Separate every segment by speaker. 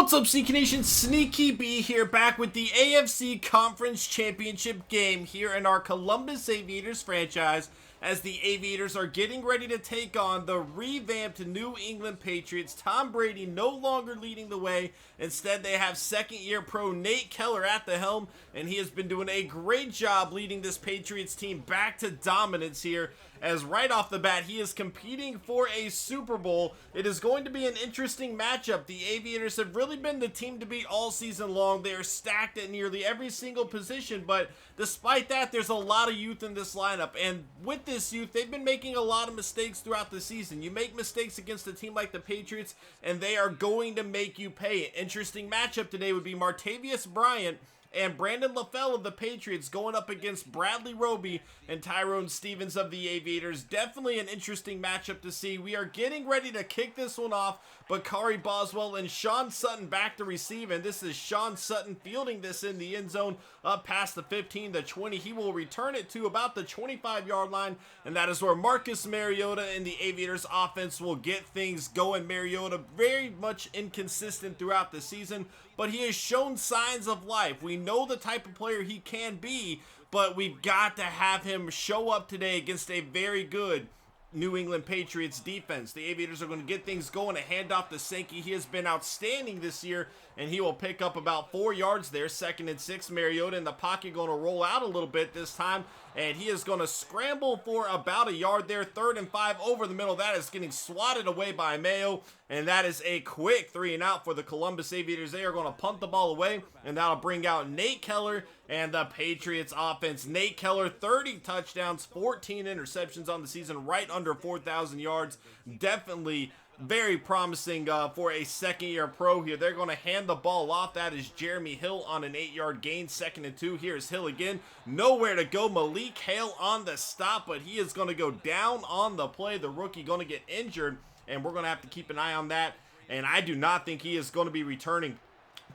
Speaker 1: What's up, Sneaky Nation? Sneaky B here, back with the AFC Conference Championship game here in our Columbus Aviators franchise, as the Aviators are getting ready to take on the revamped New England Patriots. Tom Brady no longer leading the way. Instead, they have second-year pro Nate Keller at the helm, and he has been doing a great job leading this Patriots team back to dominance here, as right off the bat, he is competing for a Super Bowl. It is going to be an interesting matchup. The Aviators have really been the team to beat all season long. They are stacked at nearly every single position, but despite that, there's a lot of youth in this lineup, and with this youth, they've been making a lot of mistakes throughout the season. You make mistakes against a team like the Patriots, and they are going to make you pay. An interesting matchup today would be Martavius Bryant and Brandon LaFell of the Patriots going up against Bradley Roby and Tyrone Stevens of the Aviators. Definitely an interesting matchup to see. We are getting ready to kick this one off. Bakari Boswell and Sean Sutton back to receive, and this is Sean Sutton fielding this in the end zone up past the 15, the 20. He will return it to about the 25-yard line, and that is where Marcus Mariota and the Aviators offense will get things going. Mariota very much inconsistent throughout the season, but he has shown signs of life. We know the type of player he can be, but we've got to have him show up today against a very good New England Patriots defense. The Aviators are going to get things going. A handoff to Sankey. He has been outstanding this year, and he will pick up about 4 yards there. 2nd and 6. Mariota in the pocket, going to roll out a little bit this time, and he is going to scramble for about a yard there. 3rd and 5 over the middle. That is getting swatted away by Mayo, and that is a quick 3 and out for the Columbus Aviators. They are going to punt the ball away, and that'll bring out Nate Keller and the Patriots offense. Nate Keller, 30 touchdowns, 14 interceptions on the season, right under 4,000 yards. Definitely very promising for a second-year pro here. They're going to hand the ball off. That is Jeremy Hill on an 8-yard gain. 2nd and 2. Here's Hill again. Nowhere to go. Malik Hale on the stop, but he is going to go down on the play. The rookie going to get injured, and we're going to have to keep an eye on that, and I do not think he is going to be returning.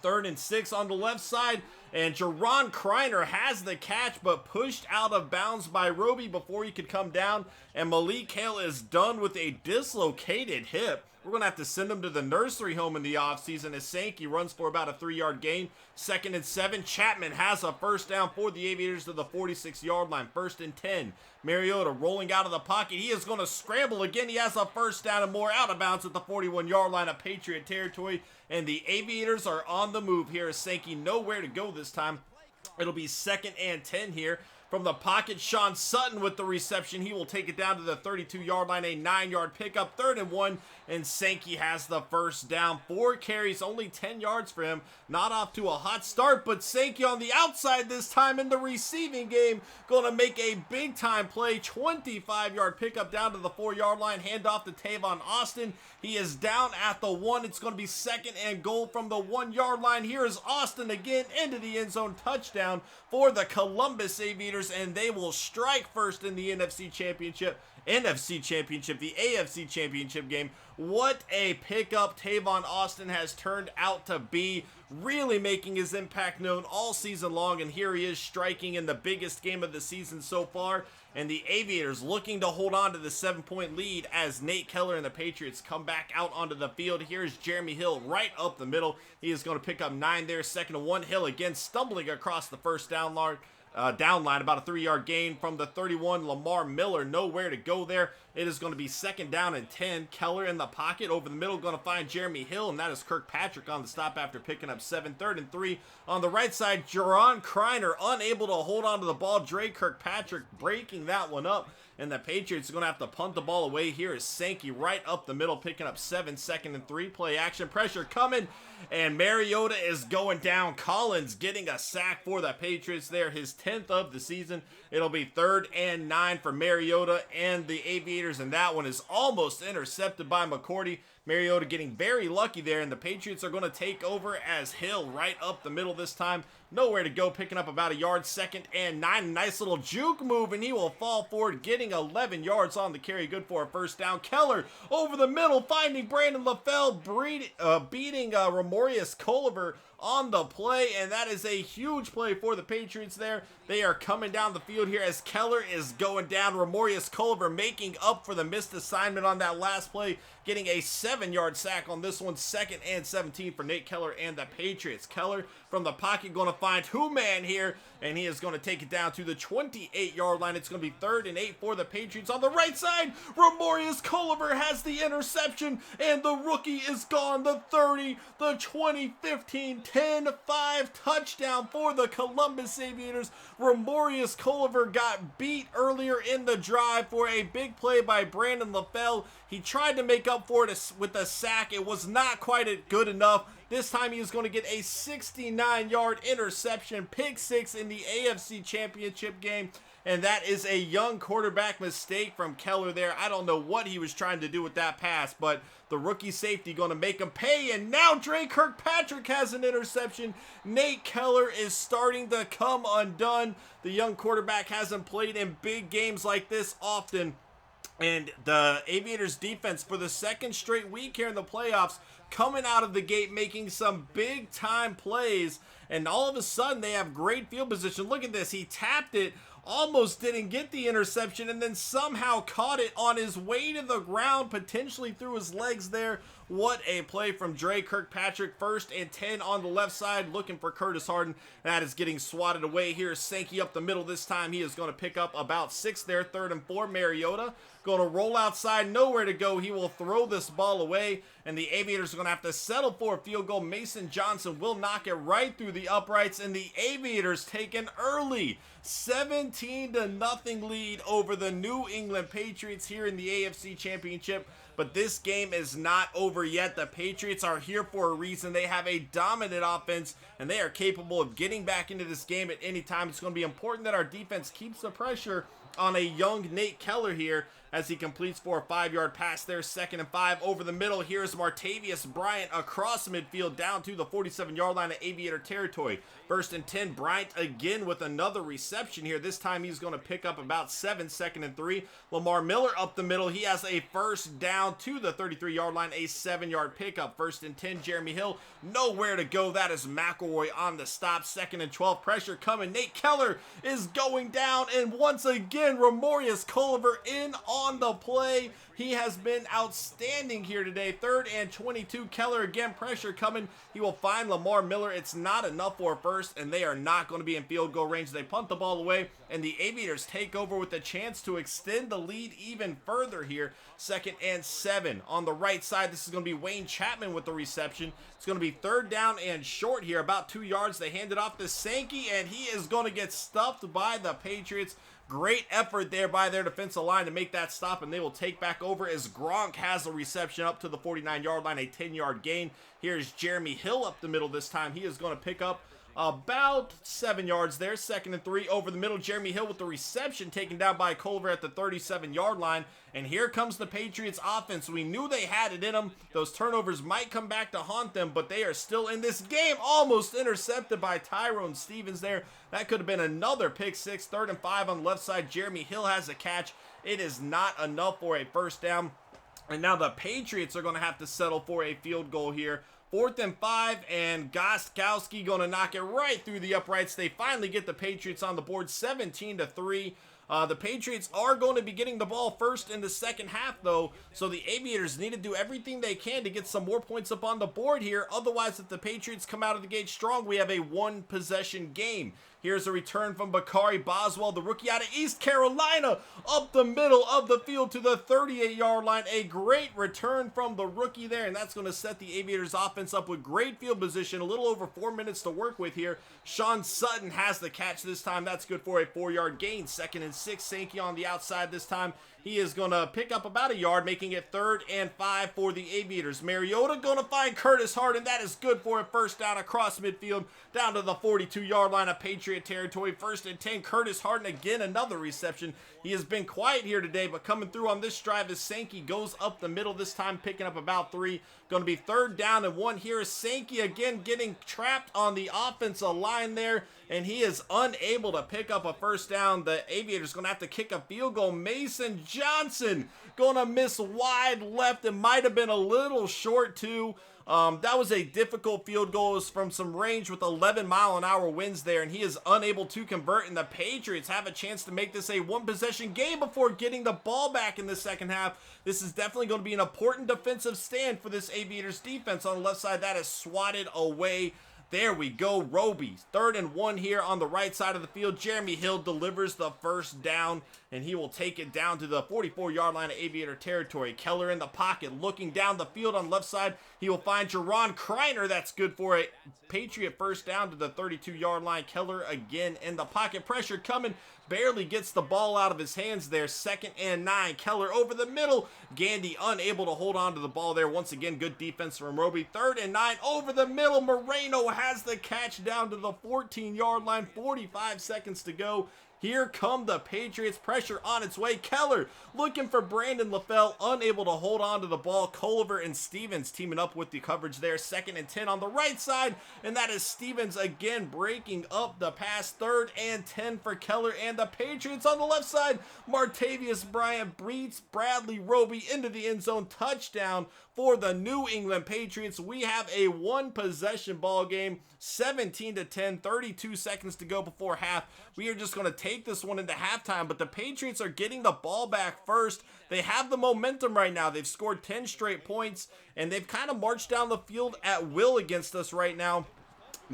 Speaker 1: 3rd and 6 on the left side, and Jerron Kreiner has the catch, but pushed out of bounds by Roby before he could come down, and Malik Hale is done with a dislocated hip. We're going to have to send him to the nursery home in the offseason as Sankey runs for about a 3-yard gain. 2nd and 7. Chapman has a first down for the Aviators to the 46-yard line. 1st and 10. Mariota rolling out of the pocket. He is going to scramble again. He has a first down and more, out of bounds at the 41-yard line of Patriot territory. And the Aviators are on the move here as Sankey nowhere to go this time. It'll be 2nd and 10 here. From the pocket, Sean Sutton with the reception. He will take it down to the 32-yard line, a 9-yard pickup. 3rd and 1, and Sankey has the first down. 4 carries, only 10 yards for him. Not off to a hot start, but Sankey on the outside this time in the receiving game. Going to make a big-time play. 25-yard pickup down to the 4-yard line. Handoff to Tavon Austin. He is down at the 1. It's going to be 2nd and goal from the 1-yard line. Here is Austin again into the end zone. Touchdown for the Columbus Aviators, and they will strike first in the NFC Championship, the AFC Championship game. What a pickup Tavon Austin has turned out to be, really making his impact known all season long, and here he is striking in the biggest game of the season so far, and the Aviators looking to hold on to the 7-point lead as Nate Keller and the Patriots come back out onto the field. Here's Jeremy Hill right up the middle. He is going to pick up 9 there. 2nd and 1. Hill again stumbling across the first down line. About a 3-yard gain from the 31. Lamar Miller nowhere to go there. It is going to be 2nd down and 10. Keller in the pocket over the middle, going to find Jeremy Hill, and that is Kirkpatrick on the stop after picking up 7. 3rd and 3 on the right side. Jerron Kreiner unable to hold on to the ball. Dre Kirkpatrick breaking that one up, and the Patriots are going to have to punt the ball away. Here is Sankey right up the middle, picking up 7. 2nd and 3. Play action, pressure coming, and Mariota is going down. Collins getting a sack for the Patriots there, his 10th of the season. It'll be 3rd and 9 for Mariota and the Aviators, and that one is almost intercepted by McCourty. Mariota getting very lucky there, and the Patriots are going to take over as Hill right up the middle this time. Nowhere to go, picking up about a yard. 2nd and 9. Nice little juke move, and he will fall forward, getting 11 yards on the carry. Good for a first down. Keller over the middle, finding Brandon LaFell, beating Ramorius Culiver on the play, and that is a huge play for the Patriots there. They are coming down the field here as Keller is going down. Ramorius Culiver making up for the missed assignment on that last play, getting a 7-yard sack on this one. 2nd and 17 for Nate Keller and the Patriots. Keller from the pocket going to find Who-Man here, and he is going to take it down to the 28-yard line. It's going to be 3rd and 8 for the Patriots. On the right side, Ramorius Culiver has the interception, and the rookie is gone. The 30, the 2015 10-5 touchdown for the Columbus Aviators. Ramorius Culiver got beat earlier in the drive for a big play by Brandon LaFell. He tried to make up for it with a sack. It was not quite good enough. This time he is going to get a 69-yard interception, pick 6 in the AFC Championship game. And that is a young quarterback mistake from Keller there. I don't know what he was trying to do with that pass, but the rookie safety going to make him pay. And now XxSnEaKyPxx has an interception. Nate Keller is starting to come undone. The young quarterback hasn't played in big games like this often. And the Aviators defense for the 2nd straight week here in the playoffs coming out of the gate making some big time plays. And all of a sudden they have great field position. Look at this. He tapped it, almost didn't get the interception, and then somehow caught it on his way to the ground, potentially through his legs there. What a play from XxSnEaKyPxx. 1st and 10 on the left side, looking for Curtis Harden. That is getting swatted away. Here's Sankey up the middle this time. He is going to pick up about 6 there. 3rd and 4. Mariota going to roll outside, nowhere to go. He will throw this ball away, and the Aviators are going to have to settle for a field goal. Mason Johnson will knock it right through the uprights, and the Aviators take an early 17-0 lead over the New England Patriots here in the AFC Championship. But this game is not over yet. The Patriots are here for a reason. They have a dominant offense, and they are capable of getting back into this game at any time. It's going to be important that our defense keeps the pressure on a young Nate Keller here as he completes for a 5-yard pass there. 2nd and 5 over the middle. Here's Martavius Bryant across midfield down to the 47-yard line of Aviator territory. 1st and 10. Bryant again with another reception here. This time he's going to pick up about 7. 2nd and 3. Lamar Miller up the middle. He has a 1st down to the 33-yard line. A 7-yard pickup. 1st and 10. Jeremy Hill nowhere to go. That is McElroy on the stop. 2nd and 12. Pressure coming. Nate Keller is going down, and once again Ramorius Culiver in on the play. He has been outstanding here today. 3rd and 22. Keller again, pressure coming. He will find Lamar Miller. It's not enough for a 1st, and they are not going to be in field goal range. They punt the ball away, and the Aviators take over with a chance to extend the lead even further here. 2nd and 7 on the right side. This is going to be Wayne Chapman with the reception. It's going to be 3rd down and short here, about 2 yards. They hand it off to Sankey, and he is going to get stuffed by the Patriots. Great effort there by their defensive line to make that stop, and they will take back over as Gronk has a reception up to the 49-yard line, a 10-yard gain. Here's Jeremy Hill up the middle this time. He is going to pick up about 7 yards there. 2nd and 3 over the middle. Jeremy Hill with the reception taken down by Culiver at the 37-yard line. And here comes the Patriots offense. We knew they had it in them. Those turnovers might come back to haunt them, but they are still in this game. Almost intercepted by Tyrone Stevens there. That could have been another pick 6. 3rd and 5 on the left side. Jeremy Hill has a catch. It is not enough for a 1st down. And now the Patriots are going to have to settle for a field goal here. 4th and 5, and Gostkowski going to knock it right through the uprights. They finally get the Patriots on the board, 17-3. The Patriots are going to be getting the ball first in the 2nd half, though, so the Aviators need to do everything they can to get some more points up on the board here. Otherwise, if the Patriots come out of the gate strong, we have a 1-possession game. Here's a return from Bakari Boswell, the rookie out of East Carolina, up the middle of the field to the 38-yard line. A great return from the rookie there, and that's going to set the Aviators offense up with great field position. A little over 4 minutes to work with here. Sean Sutton has the catch this time. That's good for a 4-yard gain. 2nd and 6. Sankey on the outside this time. He is going to pick up about a yard, making it 3rd and 5 for the Aviators. Mariota going to find Curtis Harden. That is good for a 1st down across midfield, down to the 42-yard line of Patriot territory. 1st and 10. Curtis Harden again, another reception. He has been quiet here today, but coming through on this drive as Sankey goes up the middle, this time picking up about 3. Going to be 3rd down and 1 here. Sankey again getting trapped on the offensive line there, and he is unable to pick up a 1st down. The Aviators going to have to kick a field goal. Mason Johnson going to miss wide left. It might have been a little short too. That was a difficult field goal. It was from some range with 11-mile-an-hour winds there, and he is unable to convert, and the Patriots have a chance to make this a one-possession game before getting the ball back in the second half. This is definitely going to be an important defensive stand for this Aviators defense on the left side. That is swatted away. There we go, Roby. 3rd and 1 here on the right side of the field. Jeremy Hill delivers the first down, and he will take it down to the 44-yard line of Aviator territory. Keller in the pocket, looking down the field on the left side. He will find Jerron Kreiner. That's good for a Patriot first down to the 32-yard line. Keller again in the pocket. Pressure coming. Barely gets the ball out of his hands there. 2nd and 9. Keller over the middle. Gandy unable to hold on to the ball there. Once again, good defense from Roby. 3rd and 9 over the middle. Moreno has the catch down to the 14-yard line. 45 seconds to go. Here come the Patriots. Pressure on its way. Keller looking for Brandon LaFell. Unable to hold on to the ball. Culiver and Stevens teaming up with the coverage there. 2nd and 10 on the right side. And that is Stevens again breaking up the pass. 3rd and 10 for Keller and the Patriots on the left side. Martavius Bryant beats Bradley Roby into the end zone. Touchdown for the New England Patriots. We have a one-possession ball game. 17-10, 32 seconds to go before half. We are just going to take this one into halftime, but the Patriots are getting the ball back first. They have the momentum right now. They've scored 10 straight points, and they've kind of marched down the field at will against us right now.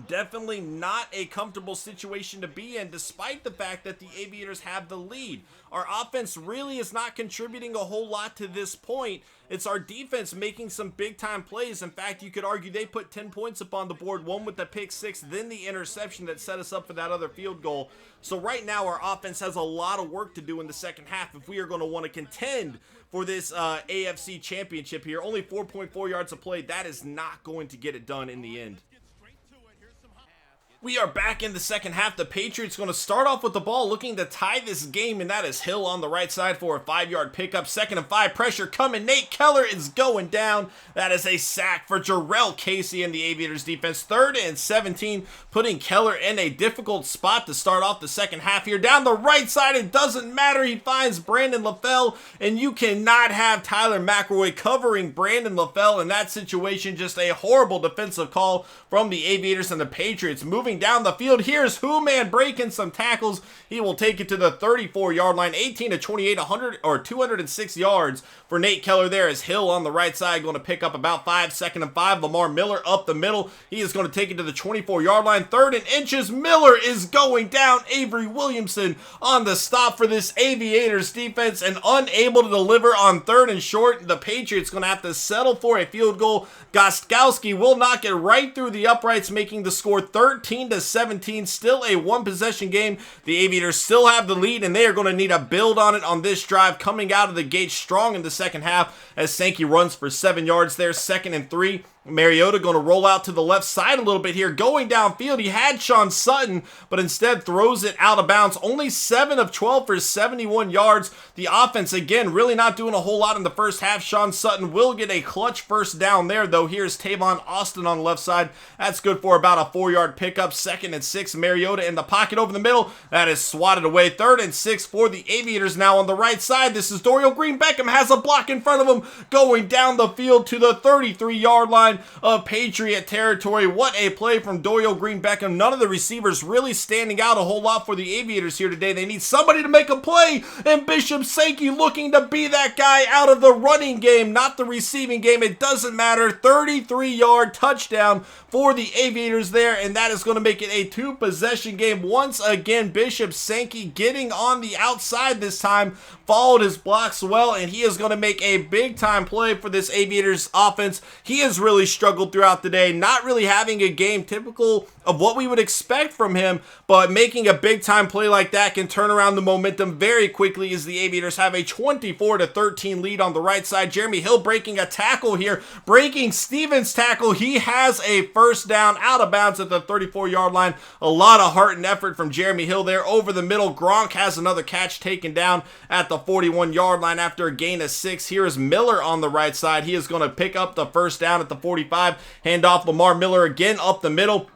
Speaker 1: Definitely not a comfortable situation to be in, despite the fact that the Aviators have the lead. Our offense really is not contributing a whole lot to this point. It's our defense making some big-time plays. In fact, you could argue they put 10 points up on the board, one with the pick six, then the interception that set us up for that other field goal. So right now, our offense has a lot of work to do in the second half if we are going to want to contend for this AFC championship here. Only 4.4 yards of play. That is not going to get it done in the end. We are back in the second half. The Patriots going to start off with the ball looking to tie this game, and that is Hill on the right side for a 5-yard pickup. 2nd and 5, pressure coming. Nate Keller is going down. That is a sack for Jarrell Casey and the Aviators defense. 3rd and 17, putting Keller in a difficult spot to start off the second half here. Down the right side, it doesn't matter. He finds Brandon LaFell, and you cannot have Tyler McElroy covering Brandon LaFell in that situation. Just a horrible defensive call from the Aviators, and the Patriots moving down the field. Here's Hooman breaking some tackles. He will take it to the 34-yard line. 18-28, 206 yards for Nate Keller there, as Hill on the right side going to pick up about 5. 2nd and 5. Lamar Miller up the middle. He is going to take it to the 24-yard line. 3rd and inches. Miller is going down. Avery Williamson on the stop for this Aviators defense, and unable to deliver on 3rd and short. The Patriots going to have to settle for a field goal. Gostkowski will knock it right through the uprights, making the score 13-17. Still a one-possession game. The Aviators still have the lead, and they are going to need to build on it on this drive, coming out of the gate strong in the second half as Sankey runs for 7 yards there. 2nd and 3. Mariota going to roll out to the left side a little bit here. Going downfield, he had Sean Sutton, but instead throws it out of bounds. Only 7 of 12 for 71 yards. The offense, again, really not doing a whole lot in the first half. Sean Sutton will get a clutch first down there, though. Here's Tavon Austin on the left side. That's good for about a 4-yard pickup. 2nd and 6. Mariota in the pocket over the middle. That is swatted away. 3rd and 6 for the Aviators now on the right side. This is Dorial Green-Beckham, has a block in front of him, going down the field to the 33-yard line of Patriot territory. What a play from Dorial Green-Beckham. None of the receivers really standing out a whole lot for the Aviators here today. They need somebody to make a play, and Bishop Sankey looking to be that guy out of the running game, not the receiving game. It doesn't matter. 33-yard touchdown for the Aviators there, and that is going to make it a two-possession game. Once again, Bishop Sankey getting on the outside this time, followed his blocks well, and he is going to make a big-time play for this Aviators offense. He has really struggled throughout the day, not really having a game typical of what we would expect from him, but making a big-time play like that can turn around the momentum very quickly as the Aviators have a 24-13 lead on the right side. Jeremy Hill breaking a tackle here, breaking Stevens' tackle. He has a first down out of bounds at the 34-yard line. A lot of heart and effort from Jeremy Hill there over the middle. Gronk has another catch taken down at the 41-yard line after a gain of 6. Here is Miller on the right side. He is going to pick up the first down at the 45. Hand off Lamar Miller again up the middle.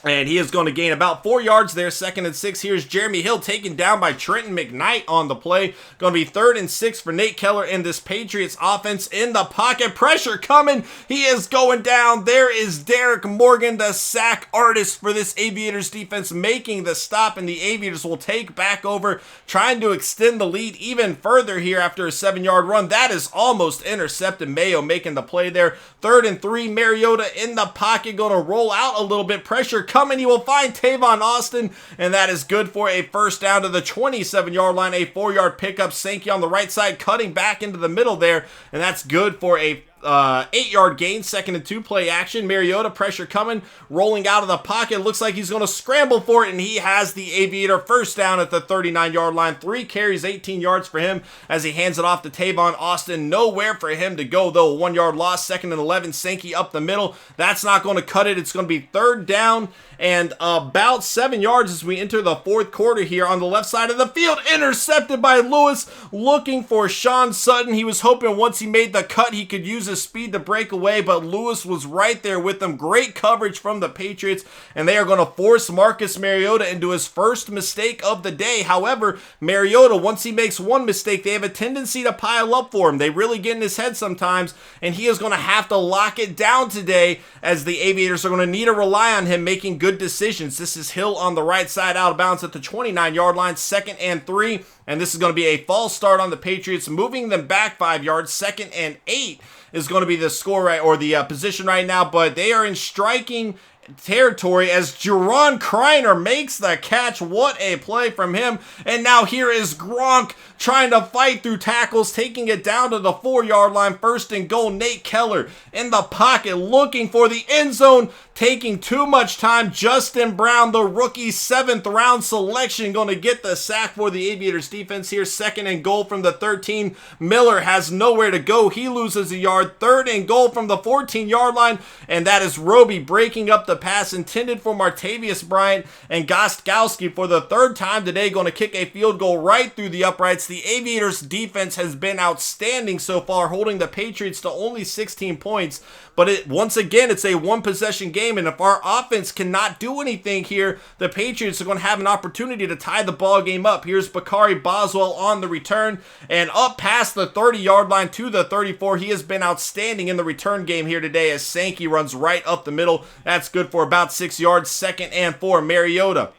Speaker 1: And he is going to gain about 4 yards there. 2nd and 6. Here's Jeremy Hill taken down by Trenton McKnight on the play. Going to be 3rd and 6 for Nate Keller in this Patriots offense. In the pocket, pressure coming. He is going down. There is Derek Morgan, the sack artist for this Aviators defense, making the stop, and the Aviators will take back over, trying to extend the lead even further here after a 7-yard run. That is almost intercepted. Mayo making the play there. 3rd and 3. Mariota in the pocket, going to roll out a little bit. Pressure coming. He will find Tavon Austin, and that is good for a first down to the 27-yard line. A 4-yard pickup. Sankey on the right side, cutting back into the middle there, and that's good for a 8-yard gain. 2nd and 2. Play action. Mariota, pressure coming, rolling out of the pocket. Looks like he's going to scramble for it, and he has the Aviator first down at the 39-yard line. 3 carries, 18 yards for him as he hands it off to Tavon Austin. Nowhere for him to go, though. A 1-yard loss. 2nd and 11. Sankey up the middle. That's not going to cut it. It's going to be 3rd down and about 7 yards as we enter the 4th quarter here on the left side of the field. Intercepted by Lewis, looking for Sean Sutton. He was hoping once he made the cut he could use his speed to break away, but Lewis was right there with them. Great coverage from the Patriots, and they are going to force Marcus Mariota into his first mistake of the day. However, Mariota, once he makes one mistake, they have a tendency to pile up for him. They really get in his head sometimes, and he is going to have to lock it down today, as the Aviators are going to need to rely on him making good decisions. This is Hill on the right side, out of bounds at the 29-yard line. 2nd and 3, and this is going to be a false start on the Patriots, moving them back 5 yards. 2nd and 8 is going to be the score right, or the position right now, but they are in striking territory as Jerron Kreiner makes the catch. What a play from him. And now here is Gronk trying to fight through tackles, taking it down to the 4-yard line. 1st and goal. Nate Keller in the pocket, looking for the end zone, taking too much time. Justin Brown, the rookie 7th round selection, going to get the sack for the Aviators defense here. 2nd and goal from the 13. Miller has nowhere to go. He loses a yard. 3rd and goal from the 14-yard line, and that is Roby breaking up the pass intended for Martavius Bryant, and Gostkowski for the 3rd time today going to kick a field goal right through the uprights. The Aviators defense has been outstanding so far, holding the Patriots to only 16 points, but once again, it's a one-possession game, and if our offense cannot do anything here, the Patriots are going to have an opportunity to tie the ball game up. Here's Bakari Boswell on the return, and up past the 30-yard line to the 34. He has been outstanding in the return game here today as Sankey runs right up the middle. That's good for about 6 yards. 2nd and 4. Mariota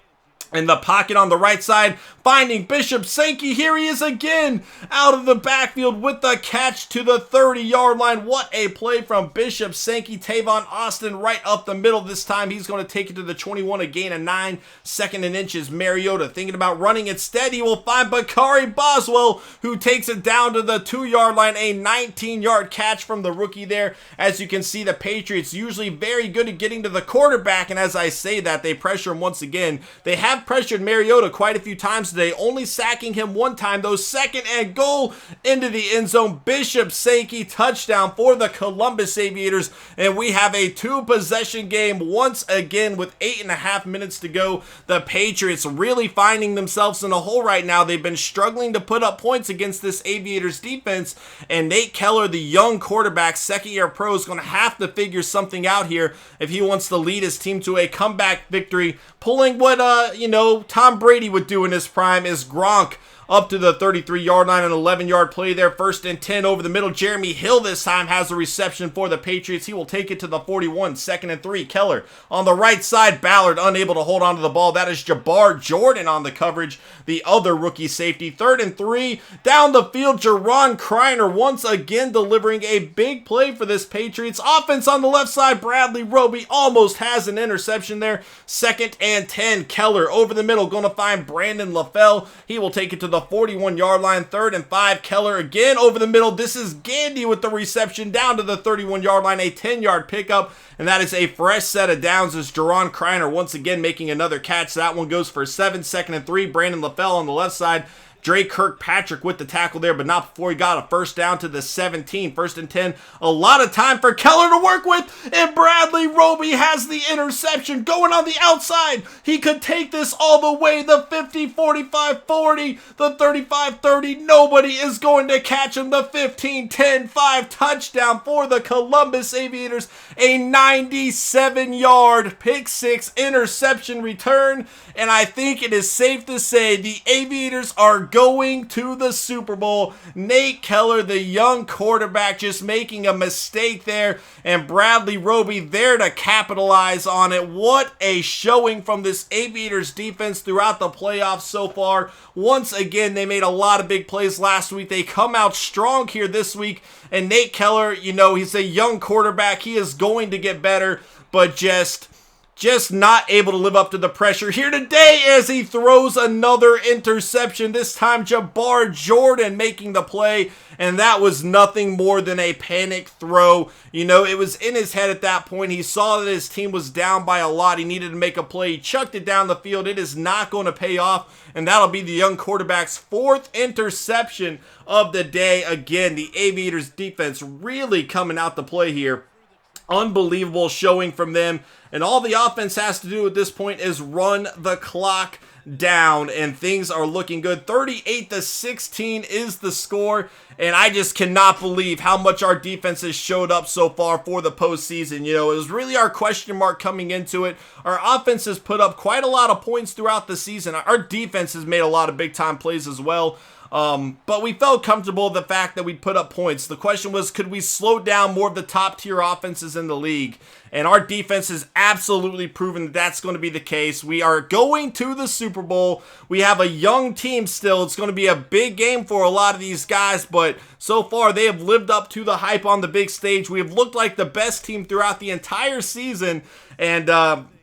Speaker 1: in the pocket on the right side, finding Bishop Sankey. Here he is again, out of the backfield with the catch to the 30-yard line. What a play from Bishop Sankey. Tavon Austin right up the middle. This time he's going to take it to the 21, a gain of 9. 2nd and inches. Mariota thinking about running. Instead, he will find Bakari Boswell, who takes it down to the 2-yard line. A 19-yard catch from the rookie there. As you can see, the Patriots usually very good at getting to the quarterback, and as I say that, they pressure him once again. They have pressured Mariota quite a few times today, only sacking him one time, though. 2nd and goal into the end zone. Bishop Sankey, touchdown for the Columbus Aviators, and we have a 2-possession game once again with 8.5 minutes to go. The Patriots really finding themselves in a hole right now. They've been struggling to put up points against this Aviators defense, and Nate Keller, the young quarterback, 2nd-year pro, is going to have to figure something out here if he wants to lead his team to a comeback victory. Pulling what Tom Brady would do in his prime is Gronk up to the 33-yard line, an 11-yard play there. 1st and 10 over the middle. Jeremy Hill this time has a reception for the Patriots. He will take it to the 41. 2nd and 3. Keller on the right side. Ballard unable to hold on to the ball. That is Jabbar Jordan on the coverage, the other rookie safety. 3rd and 3. Down the field, Jerron Kreiner once again delivering a big play for this Patriots offense on the left side. Bradley Roby almost has an interception there. 2nd and 10. Keller over the middle, going to find Brandon LaFell. He will take it to the 41-yard line. 3rd and 5. Keller again over the middle. This is Gandy with the reception down to the 31-yard line. A 10-yard pickup, and that is a fresh set of downs as Jerron Kreiner once again making another catch. That one goes for 7. 2nd and 3. Brandon LaFell on the left side Drake Kirkpatrick with the tackle there, but not before he got a first down to the 17. 1st and 10. A lot of time for Keller to work with, and Bradley Roby has the interception going on the outside. He could take this all the way, the 50, 45, 40, the 35, 30. Nobody is going to catch him. The 15, 10, 5 touchdown for the Columbus Aviators. A 97-yard pick six interception return, and I think it is safe to say the Aviators are going to the Super Bowl. Nate Keller, the young quarterback, just making a mistake there, and Bradley Roby there to capitalize on it. What a showing from this Aviators defense throughout the playoffs so far. Once again, they made a lot of big plays last week. They come out strong here this week, and Nate Keller, you know, he's a young quarterback. He is going to get better, but just not able to live up to the pressure here today as he throws another interception. This time Jabbar Jordan making the play, and that was nothing more than a panic throw. You know, it was in his head at that point. He saw that his team was down by a lot. He needed to make a play. He chucked it down the field. It is not going to pay off, and that'll be the young quarterback's fourth interception of the day. Again, the Aviators defense really coming out to play here. Unbelievable showing from them. And all the offense has to do at this point is run the clock down, and things are looking good. 38-16 is the score, and I just cannot believe how much our defense has showed up so far for the postseason. You know, it was really our question mark coming into it. Our offense has put up quite a lot of points throughout the season. Our defense has made a lot of big-time plays as well. But we felt comfortable with the fact that we'd put up points. The question was, could we slow down more of the top-tier offenses in the league? And our defense has absolutely proven that that's going to be the case. We are going to the Super Bowl. We have a young team still. It's going to be a big game for a lot of these guys, but so far they have lived up to the hype on the big stage. We have looked like the best team throughout the entire season, and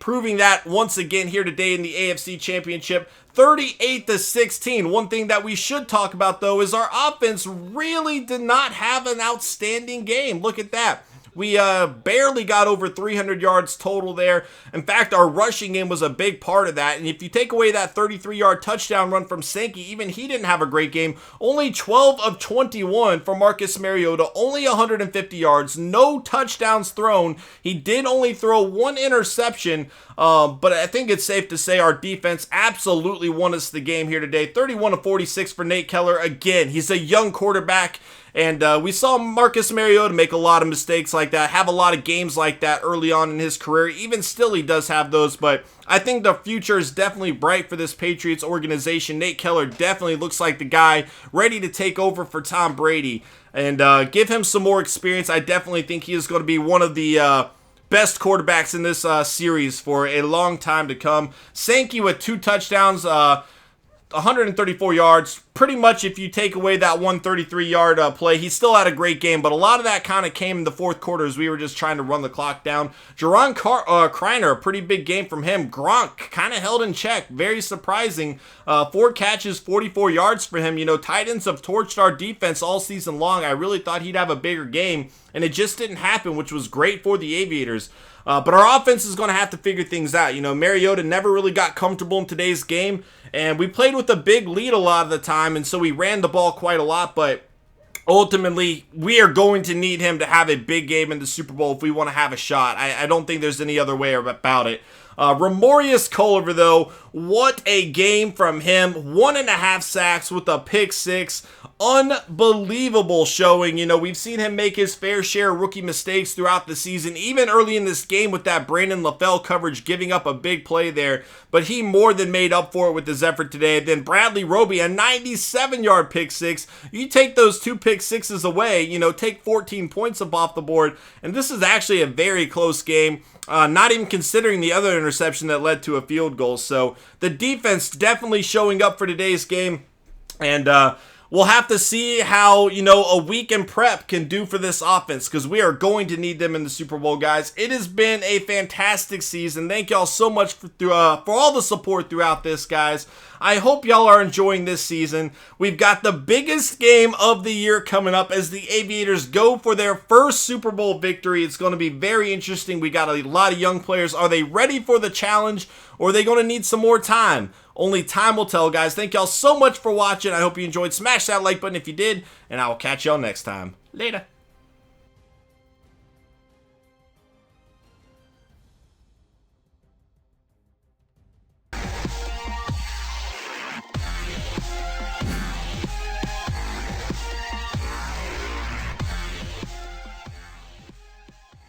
Speaker 1: proving that once again here today in the AFC Championship. 38-16. One thing that we should talk about, though, is our offense really did not have an outstanding game. Look at that. We barely got over 300 yards total there. In fact, our rushing game was a big part of that. And if you take away that 33-yard touchdown run from Sankey, even he didn't have a great game. Only 12 of 21 for Marcus Mariota, only 150 yards, no touchdowns thrown. He did only throw one interception, but I think it's safe to say our defense absolutely won us the game here today. 31-46 for Nate Keller. Again, he's a young quarterback. And we saw Marcus Mariota make a lot of mistakes like that, have a lot of games like that early on in his career. Even still, he does have those, but I think the future is definitely bright for this Patriots organization. Nate Keller definitely looks like the guy ready to take over for Tom Brady and give him some more experience. I definitely think he is going to be one of the best quarterbacks in this series for a long time to come. Sankey with 2 touchdowns, 134 yards. Pretty much if you take away that 133-yard play, he still had a great game, but a lot of that kind of came in the fourth quarter as we were just trying to run the clock down. Jerron Kreiner, a pretty big game from him. Gronk kind of held in check. Very surprising. 4 catches, 44 yards for him. You know, tight ends have torched our defense all season long. I really thought he'd have a bigger game, and it just didn't happen, which was great for the Aviators. But our offense is going to have to figure things out. You know, Mariota never really got comfortable in today's game, and we played with a big lead a lot of the time, and so we ran the ball quite a lot, but ultimately, we are going to need him to have a big game in the Super Bowl if we want to have a shot. I don't think there's any other way about it. Ramorius Culiver, though, what a game from him. 1.5 sacks with a pick six. Unbelievable showing. You know, we've seen him make his fair share of rookie mistakes throughout the season, even early in this game with that Brandon LaFell coverage, giving up a big play there. But he more than made up for it with his effort today. Then Bradley Roby, a 97-yard pick six. You take those 2 pick sixes away, you know, take 14 points up off the board. And this is actually a very close game. Not even considering the other interception that led to a field goal. So the defense definitely showing up for today's game. And we'll have to see how, you know, a week in prep can do for this offense, because we are going to need them in the Super Bowl, guys. It has been a fantastic season. Thank y'all so much for all the support throughout this, guys. I hope y'all are enjoying this season. We've got the biggest game of the year coming up as the Aviators go for their first Super Bowl victory. It's going to be very interesting. We got a lot of young players. Are they ready for the challenge, or are they going to need some more time? Only time will tell, guys. Thank y'all so much for watching. I hope you enjoyed. Smash that like button if you did, and I will catch y'all next time. Later.